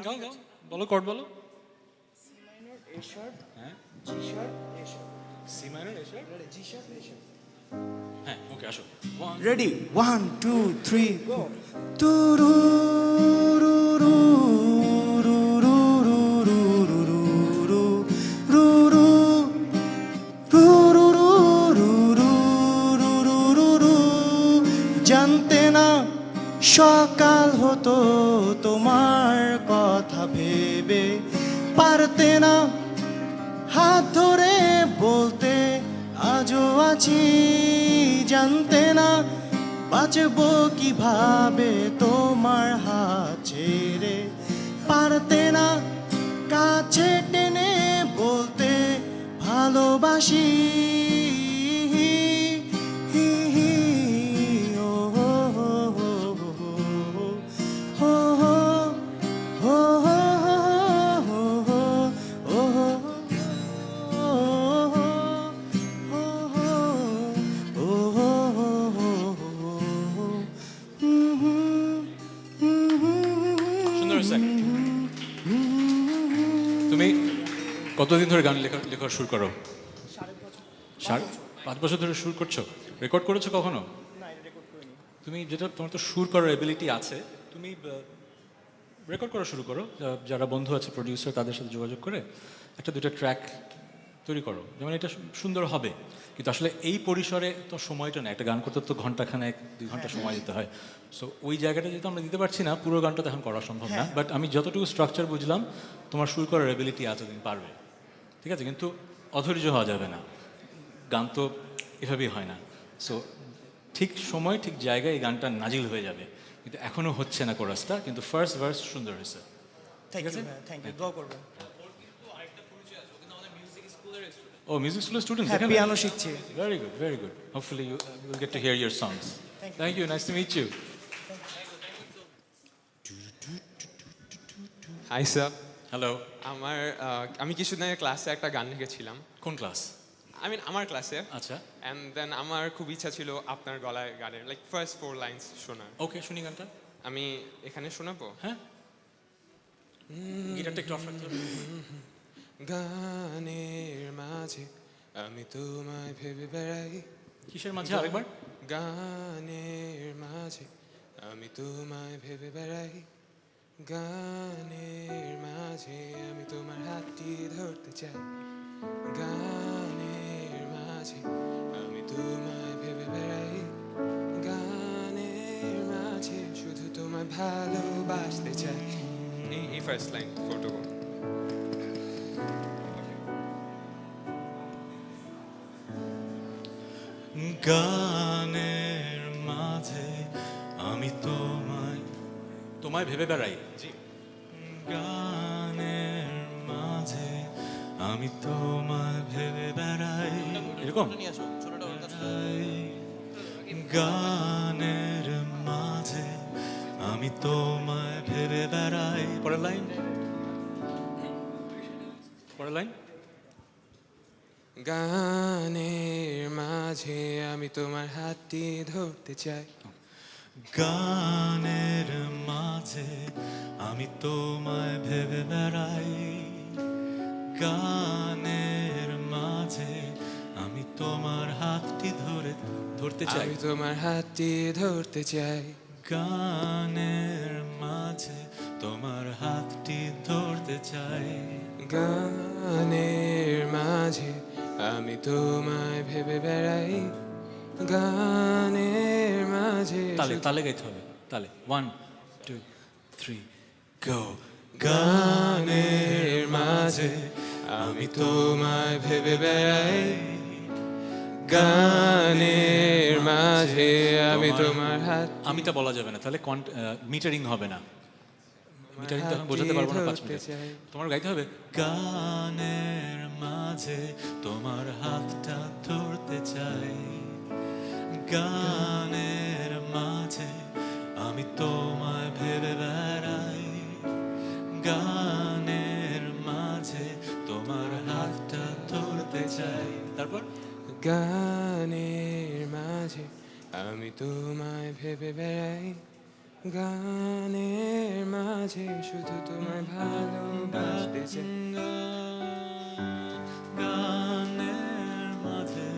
গাও গাও, বলো কর্ড বলো। সি মাইনর এ শার্প হ্যাঁ, G sharp A sharp C minor এসে, জি শার্প এ শার্প হ্যাঁ ওকে আসো। রেডি 1 2 3 গো তুরু রু রু রু রু রু রু রু রু রু রু রু রু রু রু রু রু রু রু জানতে না সকাল হতো তোমার কথা ভেবে পারতে না হাত ধরে বলতে আজও আছি জানতে না বাঁচবো কিভাবে তোমার হাত ছেড়ে পারতে না কাছে টেনে বলতে ভালোবাসি হি হি ও হো হো হো হো হো হো হো হো সুন্দর হয়েছে। তুমি কতদিন ধরে গান লেখা শুরু করো? 5 বছর ধরে শুরু করছো? রেকর্ড করেছো কখনো? তুমি যেটা, তোমার তো সুর করার এবিলিটি আছে, তুমি রেকর্ড করা শুরু করো। যারা বন্ধু আছে প্রডিউসার, তাদের সাথে যোগাযোগ করে একটা দুটো ট্র্যাক তৈরি করো, যেমন এটা সুন্দর হবে। কিন্তু আসলে এই পরিসরে তো সময়টা নেই, একটা গান করতে তো ঘন্টাখানেক 2 ঘন্টা সময় দিতে হয়। সো ওই জায়গাটা যেহেতু আমরা দিতে পারছি না, পুরো গানটা তো এখন করা সম্ভব না। বাট আমি যতটুকু স্ট্রাকচার বুঝলাম, তোমার সুর করার এবিলিটি আছে, তুমি পারবে, ঠিক আছে? কিন্তু অধৈর্য হওয়া যাবে না, গান তো এভাবেই হয় না। সো ঠিক সময় ঠিক জায়গায় এই গানটা নাজিল হয়ে যাবে, কিন্তু এখনও হচ্ছে না কোরাসটা, কিন্তু ফার্স্ট ভার্স সুন্দর হয়েছে। থ্যাংক ইউ থ্যাংক ইউ দোয়া করবেন ও মিউজিক স্কুলের স্টুডেন্ট, হ্যাঁ পিয়ানো শিখছি very good, very good. Hopefully you will get to hear your songs. Thank you, nice to meet you. Hi sir, hello, আমি কিছুদিন আগে ক্লাসে একটা গান লিখেছিলাম। কোন ক্লাস? আমার ক্লাসে। আচ্ছা, অ্যান্ড দেন আমার খুব ইচ্ছা ছিল আপনার গলায় গানের লাইক ফার্স্ট 4 লাইন্স শোনার। ওকে, শুনি গানটা। আমি এখানে শোনাবো। হ্যাঁ, গিটারটা একটু অফ রাখতে হবে। গানের মাঝে আমি তোমায় ভেবে বেড়াই, কিসের মাঝে আরেকবার? গানের মাঝে আমি তোমায় ভেবে বেড়াই, গানের মাঝে আমি তোমার হাতটি ধরতে চাই, গানের মাঝে আমি তোমায় ভেবে বেড়াই, গানের মাঝে শুধু তোমায় ভালোবাসতে চাই। এই ফার্স্ট লাইন ফটো। গানের মাঝে আমি তোমায় ভেবে বেড়াই। জি। গানের মাঝে আমি তোমায় ভেবে বেড়াই, এরকম। গানের মাঝে আমি তোমায় ভেবে বেড়াই। পরের লাইন, পরের লাইন। গানের মাঝে আমি তোমার হাতটি ধরতে চাই, গানের মাঝে আমি তোমায় ভেবে বেড়াই, গানের মাঝে আমি তোমার হাতটি ধরতে চাই, আমি তোমার হাতটি ধরতে চাই, গানের মাঝে তোমার হাতটি ধরতে চাই, গানের মাঝে আমি তোমায় ভেবে বেড়াই, গানের মাঝে তালে তালে গাইতে হবে, তালে 1 2 3 গো। গানের মাঝে আমি তোমায় ভেবে বেড়াই, গানের মাঝে আমি তোমার হাত। আমিটা বলা যাবে না, তাহলে মিটারিং হবে না, মিটারিং তখন বোঝাতে পারবো না 5 মিনিট। তোমার গাইতে হবে গানের মাঝে তোমার হাতটা ধরতে চাই, গানের মাঝে আমি তোমায় ভেবে বেড়াই, গানের মাঝে তোমার হাতটা ধরতে চাই। তারপর গানের মাঝে আমি তোমায় ভেবে বেড়াই, গানের মাঝে শুধু তোমায় ভালোবাসতে চাই গানের মাঝে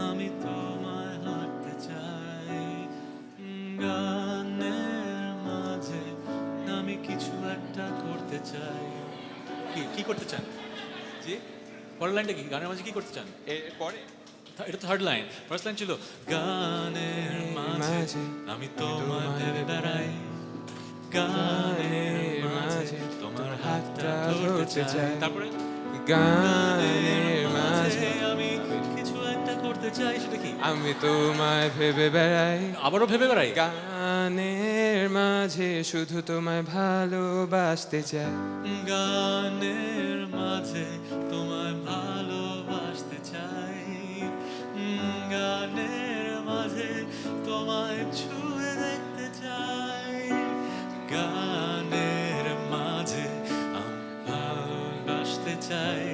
আমি তোমায় হাঁটতে চাই গানের মাঝে আমি কিছু একটা করতে চাই কি করতে চান জি পরের লাইনটা কি গানের মাঝে কি করতে চান এরপরে এটা তো থার্ড লাইন ফার্স্ট লাইন ছিল গানের মাঝে আমি তোমায় ভেবে বেড়াই গানের মাঝে তোমার হাতটা ধরতে চাই তারপরে গানের মাঝে আমি কিছু একটা করতে চাই সেটা কি আমি তোমায় ভেবে বেড়াই আবারও ভেবে বেড়াই গানের মাঝে শুধু তোমায় ভালোবাসতে চাই গানের মাঝে তোমায় ভালোবাসতে চাই গানের মাঝে তোমায় ছুঁয়ে দেখতে চাই গানের মাঝে আমি ভালোবাসতে চাই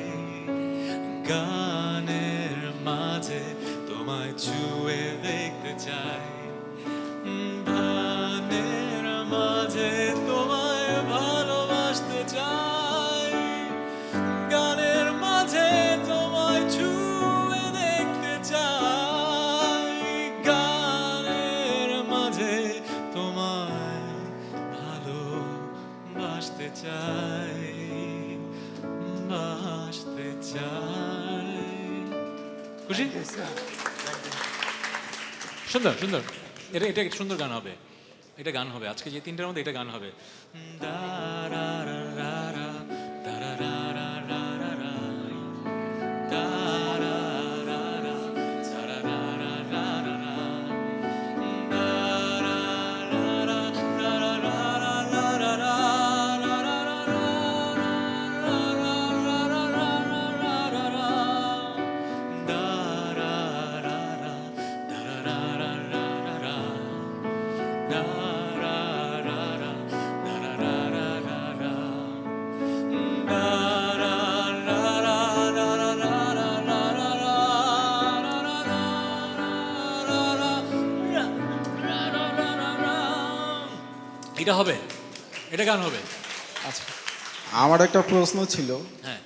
গানের মাঝে তোমায় ছুঁয়ে দেখতে চাই গানের মাঝে তোমায় ভালোবাসতে চাই গানের মাঝে তোমায় ছুঁয়ে দেখতে চাই গানের মাঝে তোমায় ভালোবাসতে চাই বাসতে চাই খুশি সুন্দর সুন্দর এটা এটা একটা সুন্দর গান হবে এটা গান হবে আজকে যে তিনটার মধ্যে এটা গান হবে এটা হবে এটা গান হবে আচ্ছা আমার একটা প্রশ্ন ছিল হ্যাঁ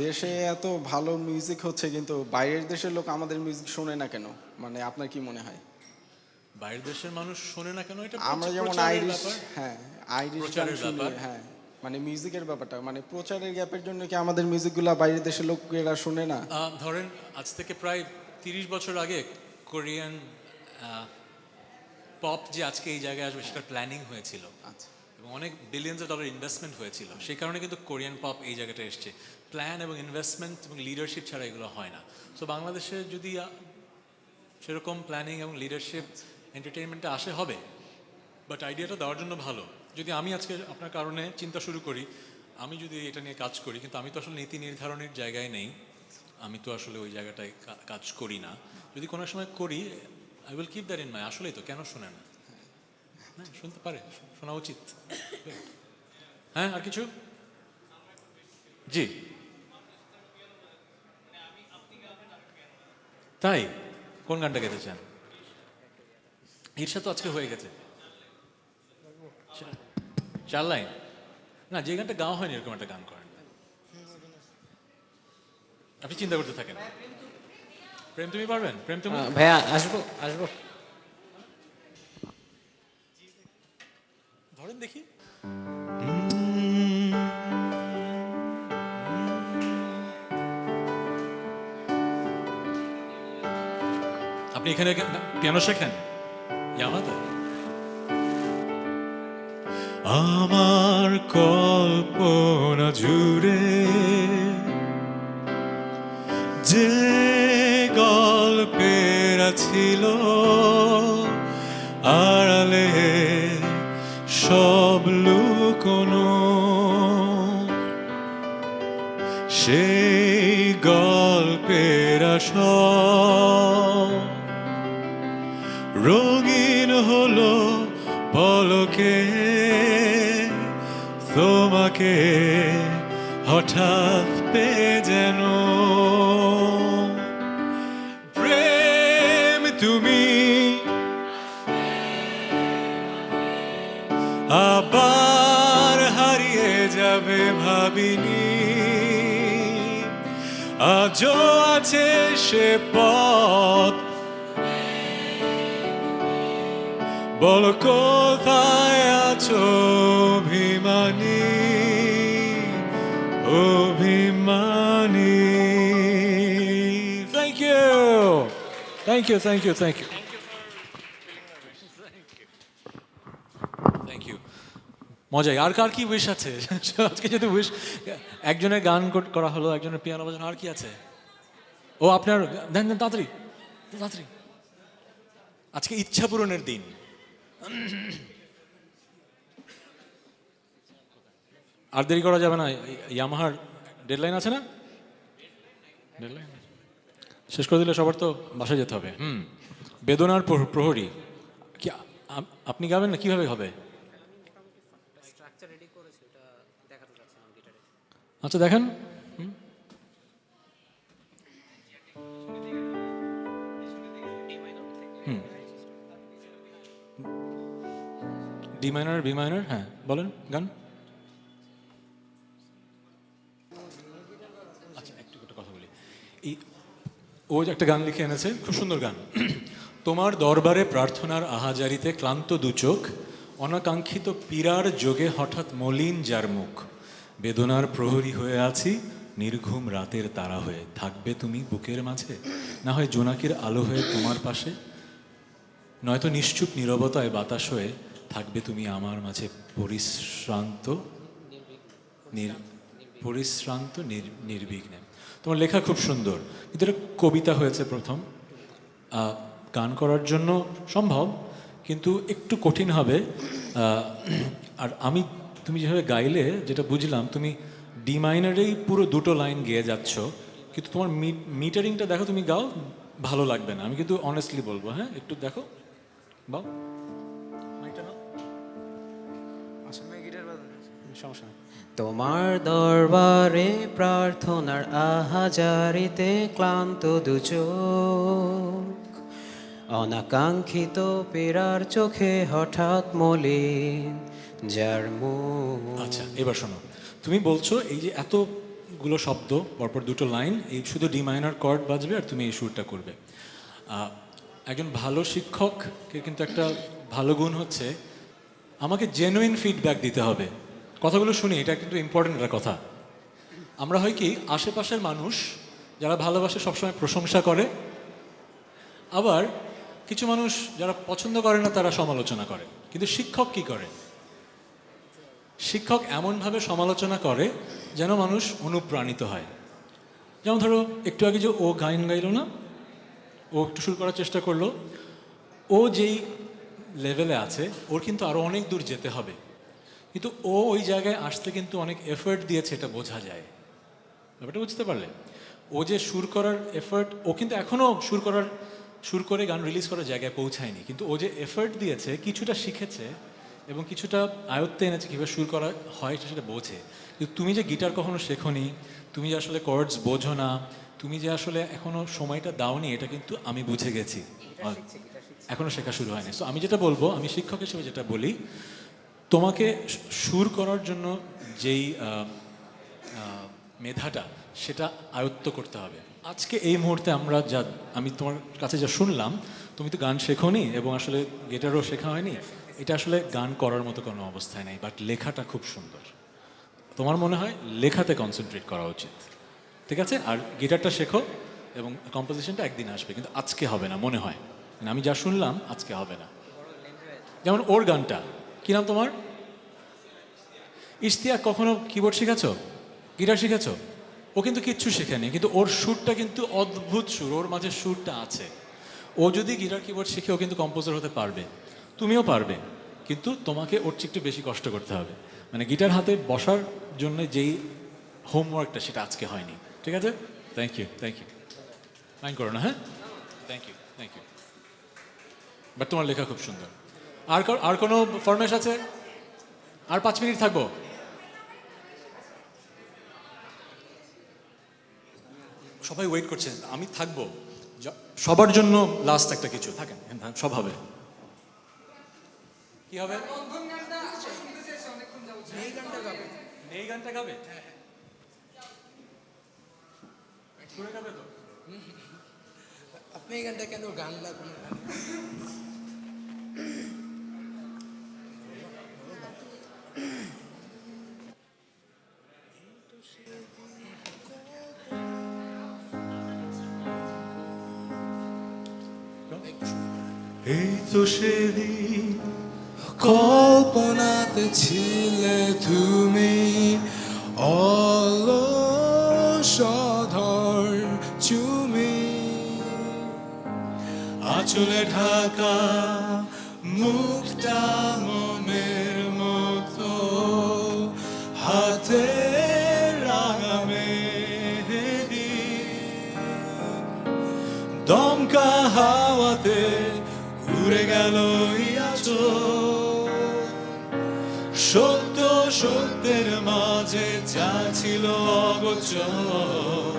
দেশে এত ভালো মিউজিক হচ্ছে কিন্তু বাইরের দেশের লোক আমাদের মিউজিক শোনে না কেন মানে আপনার কি মনে হয় বাইরের দেশের মানুষ শোনে না কেন এটা আমরা যেমন প্রচারের আইরিশ ব্যাপার। হ্যাঁ আইরিশ গান প্রচারের শুনি ব্যাপার। হ্যাঁ মানে মিউজিকের ব্যাপারটা মানে প্রচারের গ্যাপের জন্য কি আমাদের মিউজিকগুলো বাইরের দেশের লোকেরা শোনে না ধরেন আজ থেকে প্রায় 30 বছর আগে কোরিয়ান পপ যে আজকে এই জায়গায় আসবে সেটা প্ল্যানিং হয়েছিল আচ্ছা এবং অনেক বিলিয়ন্স অফ ডলার ইনভেস্টমেন্ট হয়েছিল সেই কারণে কিন্তু কোরিয়ান পপ এই জায়গাটা এসছে প্ল্যান এবং ইনভেস্টমেন্ট এবং লিডারশিপ ছাড়া এগুলো হয় না সো বাংলাদেশে যদি সেরকম প্ল্যানিং এবং লিডারশিপ এন্টারটেইনমেন্টটা আসে হবে বাট আইডিয়াটা দেওয়ার জন্য ভালো যদি আমি আজকে আপনার কারণে চিন্তা শুরু করি আমি যদি এটা নিয়ে কাজ করি কিন্তু আমি তো আসলে নীতি নির্ধারণের জায়গায় নেই আমি তো আসলে ওই জায়গাটায় কাজ করি না যদি কোনো সময় করি I will keep that in my আসলেই তো কেন শোনে না হ্যাঁ শুনতে পারে শোনা উচিত হ্যাঁ আর কিছু জি তাই কোন গানটা গেতে চান ঈর্ষা তো আজকে হয়ে গেছে 4 লাইন না যে গানটা গাওয়া হয়নি এরকম একটা গান করেন আপনি চিন্তা করতে থাকেন প্রেম তুমি পারবেন প্রেম তুমি ভাইয়া আসবো আসবো ধরেন দেখি আপনি এখানে পিয়ানো শেখেন ইয়ামাতে আমার কল্পনা জুড়ে যে গল্পের ছিল আড়ালে সব লুকোনো সেই গল্পের আসল রঙিন হলো পলকে তোমাকে হঠাৎ পেয়ে যেন প্রেম তুমি আবার হারিয়ে যাবে ভাবিনি, আজও আছে সে পথ, বলো কোথায় আছো অভিমানী, অভিমানী। Thank you, thank you, thank you, thank you, thank you. মজাই। আর কার কি উইশ আছে আজকে? যদি উইশ, একজনের গান করা হলো, একজনের পিয়ানো বাজানো, আর কি আছে? ও আপনার দেন দেন, তাড়াতাড়ি তাড়াতাড়ি। আজকে ইচ্ছা পূরণের দিন। আর দেরি করা যাবে না, ইয়ামাহার ডেডলাইন আছে না? ডেডলাইন শেষ করে দিলে সবার তো বাসায় যেতে হবে। বেদনার প্রহরী কি আপনি গাবেন না? কিভাবে হবে? আচ্ছা দেখেন। ডি মাইনর, বি মাইনর, হ্যাঁ বলেন গান। আচ্ছা একটু কথা বলি। ও যে একটা গান লিখে এনেছে, খুব সুন্দর গান। তোমার দরবারে প্রার্থনার আহাজারিতে ক্লান্ত দুচোখ, অনাকাঙ্ক্ষিত পীড়ার যোগে হঠাৎ মলিন যার মুখ, বেদনার প্রহরী হয়ে আছি নির্ঘুম রাতের তারা হয়ে, থাকবে তুমি বুকের মাঝে, না হয় জোনাকির আলো হয়ে তোমার পাশে, নয়তো নিশ্চুপ নীরবতায় বাতাস হয়ে থাকবে তুমি আমার মাঝে পরিশ্রান্ত নির্বিঘ্নে। তোমার লেখা খুব সুন্দর, কিন্তু এটা কবিতা হয়েছে প্রথম। গান করার জন্য সম্ভব, কিন্তু একটু কঠিন হবে। আর তুমি যেভাবে গাইলে যেটা বুঝলাম, তুমি ডি মাইনারেই পুরো দুটো লাইন গেয়ে যাচ্ছ, কিন্তু তোমার মিটারিংটা দেখো, তুমি গাও ভালো লাগবে না। আমি কিন্তু অনেস্টলি বলবো, হ্যাঁ একটু দেখো, বাও সমস্যা নেই। তোমার দরবারে প্রার্থনার আহাজারিতে ক্লান্ত দুচোখ, অনাকাঙ্ক্ষিত পীড়ার চোখে হঠাৎ মলিন যার মুখ। আচ্ছা এবার শোনো, তুমি বলছো এই যে এতগুলো শব্দ পরপর দুটো লাইন, এই শুধু ডি মাইনর কর্ড বাজবে আর তুমি এই সুরটা করবে। একজন ভালো শিক্ষককে কিন্তু একটা ভালো গুণ হচ্ছে আমাকে জেনুইন ফিডব্যাক দিতে হবে। কথাগুলো শুনি, এটা কিন্তু ইম্পর্টেন্ট একটা কথা। আমরা হয় কি, আশেপাশের মানুষ যারা ভালোবাসে সবসময় প্রশংসা করে, আবার কিছু মানুষ যারা পছন্দ করে না তারা সমালোচনা করে। কিন্তু শিক্ষক কি করে? শিক্ষক এমনভাবে সমালোচনা করে যেন মানুষ অনুপ্রাণিত হয়। যেমন ধরো একটু আগে যে ও গান গাইলো না, ও একটু শুরু করার চেষ্টা করলো, ও যেই লেভেলে আছে ওর কিন্তু আরও অনেক দূর যেতে হবে, কিন্তু ও ওই জায়গায় আসতে কিন্তু অনেক এফর্ট দিয়েছে, এটা বোঝা যায়। ব্যাপারটা বুঝতে পারলে? ও যে সুর করার এফর্ট, ও কিন্তু এখনও সুর করে গান রিলিজ করার জায়গায় পৌঁছায়নি, কিন্তু ও যে এফর্ট দিয়েছে, কিছুটা শিখেছে এবং কিছুটা আয়ত্তে এনেছে কীভাবে সুর করা হয় সেটা বোঝে। কিন্তু তুমি যে গিটার কখনো শেখোনি, তুমি যে আসলে কর্ডস বোঝো না, তুমি যে আসলে এখনও সময়টা দাওনি, এটা কিন্তু আমি বুঝে গেছি, এখনও শেখা শুরু হয়নি। সো আমি যেটা বলবো, আমি শিক্ষক হিসেবে যেটা বলি, তোমাকে সুর করার জন্য যেই মেধাটা, সেটা আয়ত্ত করতে হবে। আজকে এই মুহূর্তে আমি তোমার কাছে যা শুনলাম, তুমি তো গান শেখোনি এবং আসলে গিটারও শেখা হয়নি, এটা আসলে গান করার মতো কোনো অবস্থায় নেই, বাট লেখাটা খুব সুন্দর। তোমার মনে হয় লেখাতে কনসেন্ট্রেট করা উচিত, ঠিক আছে? আর গিটারটা শেখো এবং কম্পোজিশনটা একদিন আসবে, কিন্তু আজকে হবে না মনে হয়। মানে আমি যা শুনলাম আজকে হবে না। যেমন ওর গানটা, কী নাম তোমার? ইশতিয়াক। কখনো কিবোর্ড শিখেছো? গিটার শিখেছো? ও কিন্তু কিচ্ছু শেখেনি, কিন্তু ওর সুরটা কিন্তু অদ্ভুত সুর, ওর মাঝে সুরটা আছে। ও যদি গিটার কিবোর্ড শিখে ও কিন্তু কম্পোজার হতে পারবে, তুমিও পারবে, কিন্তু তোমাকে ওর চেয়ে একটু বেশি কষ্ট করতে হবে। মানে গিটার হাতে বসার জন্য যেই হোমওয়ার্কটা, সেটা আজকে হয়নি, ঠিক আছে? Thank you, thank you. Mind করো না, হ্যাঁ? Thank you, thank you. But তোমার লেখা খুব সুন্দর। আর কোনো ফরমেশ আছে? আর 5 মিনিট থাকবো। সবাই ওয়েট করছে, আমি থাকবো। সবার জন্য লাস্ট একটা কিছু থাকেন, সব হবে। কি হবে? এই গানটা গাবে সুরে গাবে তো আপনি এই গানটা কেন গান লাগবে এই তো সেদিন কল্পনাতে ছিলে তুমি অলসধর চুমি আঁচলে ঢাকা মুখটা মনের মতো হাতে রাঙা মেহেদি দমকা হাওয়াতে উড়ে গেল সত্য সত্যের মাঝে যা ছিল অগোচর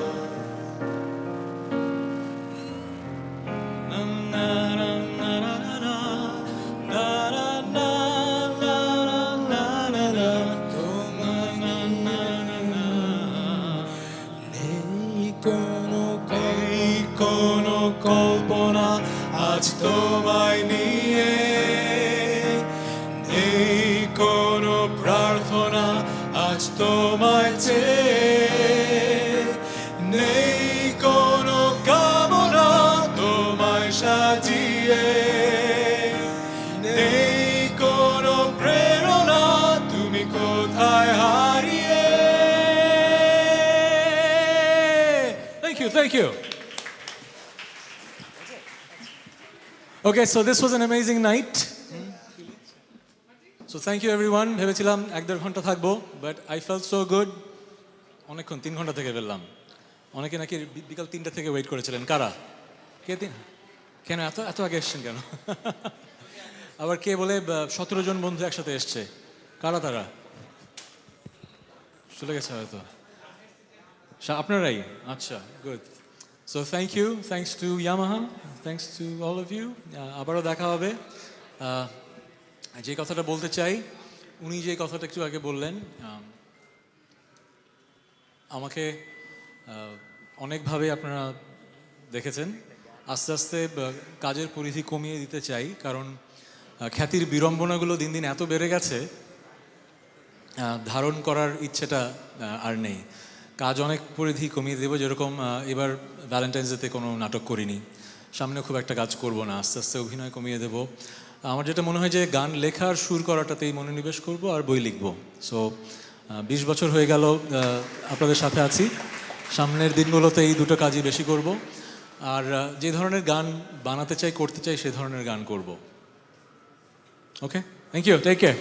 কোনো কল্পনা আজ তোমায় নিয়ে নেই কোনো প্রার্থনা আজ তোমায় চেয়ে নেই কোনো কামনা তোমায় সাজিয়ে নেই কোনো প্রেরণা তুমি কোথায় হারিয়ে Thank you. Okay, so this was an amazing night. So thank you everyone. ভেবেছিলাম 1-1.5 ঘন্টা থাকবো, but I felt so good. অনেকক্ষণ 3 ঘন্টা থেকে বেরলাম। অনেকে নাকি বিকাল 3টা থেকে ওয়েট করেছিলেন। কারা? কে দিন? কেন এত আগে এসেছেন কেন? আবার কে বলে 17 জন বন্ধু একসাথে এসছে। কারা তারা? চলে গেছে হয়তো। আপনারাই আচ্ছা good so thank you thanks to Yamaha thanks to all of you আবারও দেখা হবে যে কথাটা বলতে চাই উনি যে কথাটা একটু আগে বললেন আমাকে অনেকভাবে আপনারা দেখেছেন আস্তে আস্তে কাজের পরিধি কমিয়ে দিতে চাই কারণ খ্যাতির বিড়ম্বনাগুলো দিন দিন এত বেড়ে গেছে ধারণ করার ইচ্ছেটা আর নেই কাজ অনেক পরিধি কমিয়ে দেবো যেরকম এবার ভ্যালেন্টাইন্স ডেতে কোনো নাটক করিনি সামনে খুব একটা কাজ করব না আস্তে আস্তে অভিনয় কমিয়ে দেবো আমার যেটা মনে হয় যে গান লেখার সুর করাটাতেই মনোনিবেশ করব আর বই লিখবো সো 20 বছর হয়ে গেল আপনাদের সাথে আছি সামনের দিনগুলোতে এই দুটো কাজই বেশি করব আর যে ধরনের গান বানাতে চাই করতে চাই সে ধরনের গান করব okay thank you take care